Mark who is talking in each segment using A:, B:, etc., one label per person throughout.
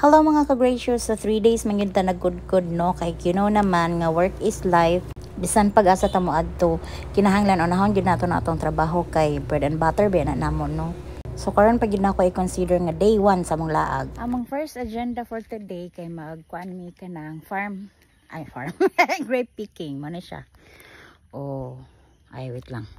A: Hello mga ka-gracious, sa 3 days man yun ta nag-good no, kay naman nga work is life. Bisan pag-asa ta mo adto, kinahanglan unahon gyud nato na atong trabaho kay bread and butter ba na namon no. So karon pag yun ako i-consider nga day 1 sa mong laag. Among first agenda for today kay magkuan mi kanang farm grape picking mo na siya. Oh, ay wait lang.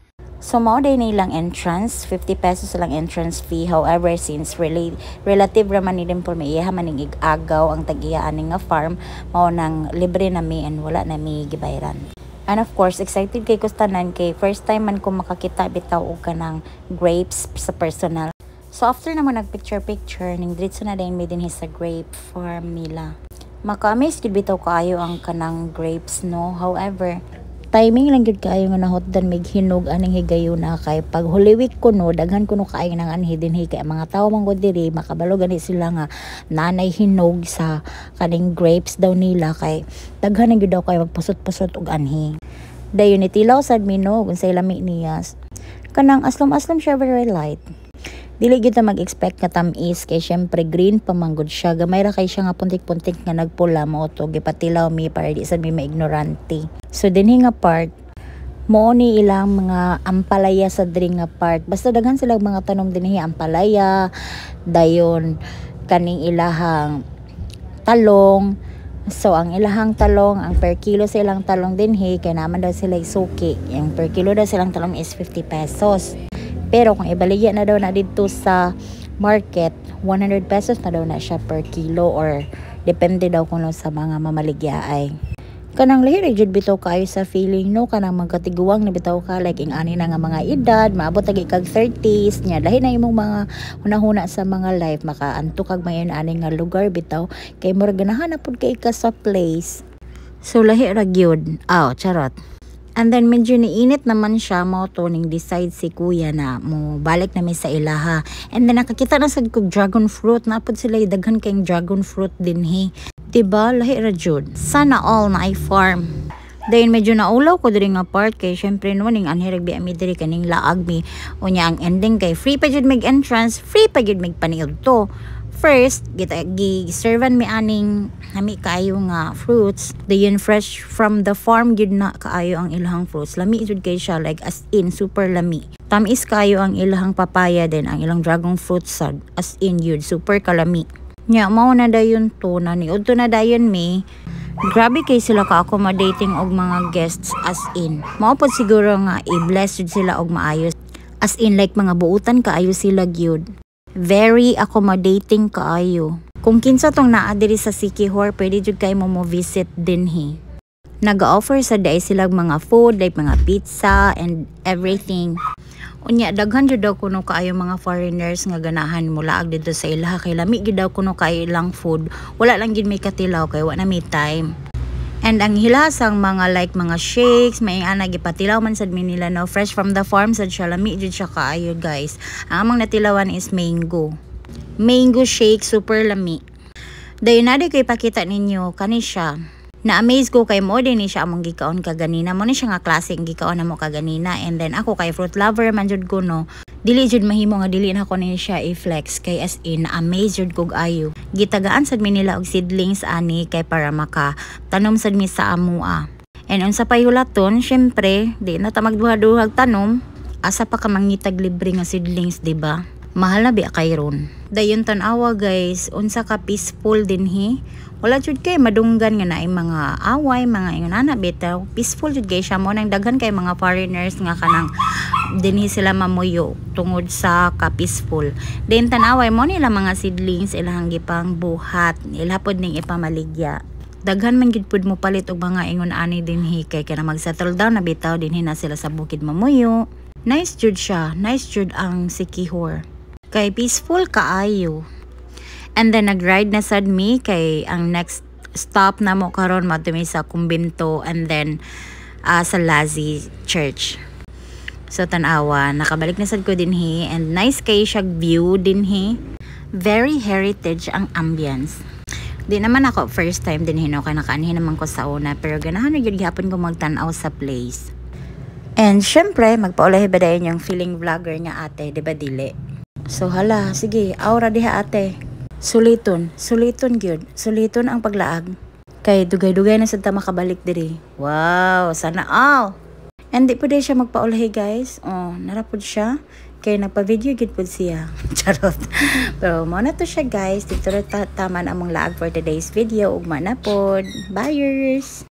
A: So, mao day nilang entrance, 50 pesos lang entrance fee. However, since relative raman ni Dimple, may iya man ning agaw ang tag-iyaan nga farm, mao nang libre na mi and wala na mi gibayran. And of course, excited kay kustanan kay first time man ko makakita bitaw og kanang grapes sa personal. So, after naman nag-picture ning diretso na din mi dinhi sa grape farm nila. Maka-amaze gid bitaw kaayo ang kanang grapes no. However, timing lang gud kaayo nga nahotdan mig hinog aning higayuna kay pag Holy Week kuno daghan kuno kaayo nang anhi dinhi kay mga tawo man gud diri makabalo gani sila nga nanay hinog sa kaning grapes daw nila kay daghan gyud daw kay magpusot-pusot og anhi. Dayon itilaw sad minog unsay lami niya. Kanang aslom-aslom siya very light. Dili gyud ta mag-expect nga tamis kay syempre green pa manggod siya. Gamay ra kay siya nga puntik-puntik nga nagpula mo to gipatilaw mi para di sad mi maignorante. So dinhi nga part mo ni ilang mga ampalaya sa diri nga part. Basta daghan sila mga tanom dinhi ampalaya, dayon kaning ilahang talong. So ang ilahang talong, ang per kilo sa ilang talong dinhi kay naman daw sila isuki. Yung per kilo daw silang talong is 50 pesos. Pero kung ibaligya na daw na dito sa market, 100 pesos na daw na siya per kilo or depende daw kung sa mga mamaligya ay. Kanang lahi jud bitaw kaayo sa feeling no kanang magkatiguang na bitaw ka like ing ani na nga mga edad maabot agi kag 30s nya lahi na imong mga hunahuna sa mga life makaanto kag mayon ani nga lugar bitaw kay murag ganahan na pud kay ka sa place. So lahi ra gyud. Charot. And then medyo niinit naman siya mo to ning decide si kuya na mo balik na mi sa ilaha. And then nakakita na sad kog dragon fruit napod sila daghan kayong dragon fruit dinhi. Diba lahi ra jud. Sana all na ay farm. Then medyo naulaw ko diri nga part kay syempre no ning anhirag bi ami diri kaning laag mi unya ang ending kay free pa jud mig entrance, free pa jud mig paniud to. First, gi-servan mi aning nami kaayo nga fruits. Dayon fresh from the farm gid na kaayo ang ilahang fruits. Lami jud kay siya like as in super lami. Tamis kaayo ang ilahang papaya din ang ilang dragon fruit sad as in yun super kalami. Nya mao na dayon to na niud to na dayon mi. Grabe kay sila ka-accommodating og mga guests as in. Mao pod siguro nga i-bless jud sila og maayos. As in like mga buutan kaayo sila gyud. Very accommodating kaayo. Kung kinsa tong naa diri sa Siquijor, pwede jud kay mo visit dinhi. Nag-offer sa day sila mga food like mga pizza and everything. Unya daghan jud daw kuno kaayo mga foreigners nga ganahan mula ag dito sa ilaha kay lami gid daw kuno kay ilang food. Wala lang gid may katilaw kay wala na may time. And ang hilasang mga like mga shakes, may ana gipatilaw man sad mi nila no, fresh from the farm sad siya, lami jud siya kaayo guys. Ang among natilawan is mango. Mango shake super lami. Dayon na di ko ipakita ninyo kani siya. Na-amaze ko kay mo din ni siya among gikaon kaganina. Mo ni siya nga klase ang gikaon namo kaganina. And then ako kay fruit lover man jud ko no. Dili jud mahimo nga dili na ko ni siya i-flex kay as in na-amaze jud kog ayo. Gitagaan sad mi nila og seedlings ani kay para maka tanom sad mi sa amua. And unsa pa yulaton, syempre, di na ta magduha-duhag tanom, asa pa ka mangitag libre nga seedlings, di ba? Mahal na bi kay ron. Dayon tan-awa guys, unsa ka peaceful dinhi. Wala jud kay madunggan nga naay mga away, mga ingon ana bitaw. Peaceful jud kay siya mo nang daghan kay mga foreigners nga kanang dinhi sila mamuyo tungod sa ka peaceful. Then tan-away mo nila mga seedlings ilang gipang buhat, ilapod ning ipamaligya. Daghan man gid pud mo palit og mga ingon ani dinhi kay kana mag-settle down na bitaw dinhi na sila sa bukid mamuyo. Nice jud siya, nice jud ang Siquijor. Kay peaceful kaayo. And then nag-ride na sad mi kay ang next stop na mo karon madumi sa kumbento and then sa Lazi Church. So tan-awa, nakabalik na sad ko dinhi and nice kay siya view dinhi. Very heritage ang ambience. Di naman ako first time dinhi no kay nakaanhin naman ko sa una pero ganahan na gyud gihapon ko magtan-aw sa place. And syempre magpaulahi ba dayon yung feeling vlogger nga ate, di ba dili? So hala, sige, aura diha ate. Suliton gyud. Suliton ang paglaag. Kay dugay-dugay na sad ta makabalik diri. Wow, sana all. And di po din siya magpaulahi guys. Oh, narapod siya. Kay nagpa-video gid pud siya. Charot. Pero mo na to siya guys. Dito ra tama na among laag for today's video. Ugma na pod. Buyers.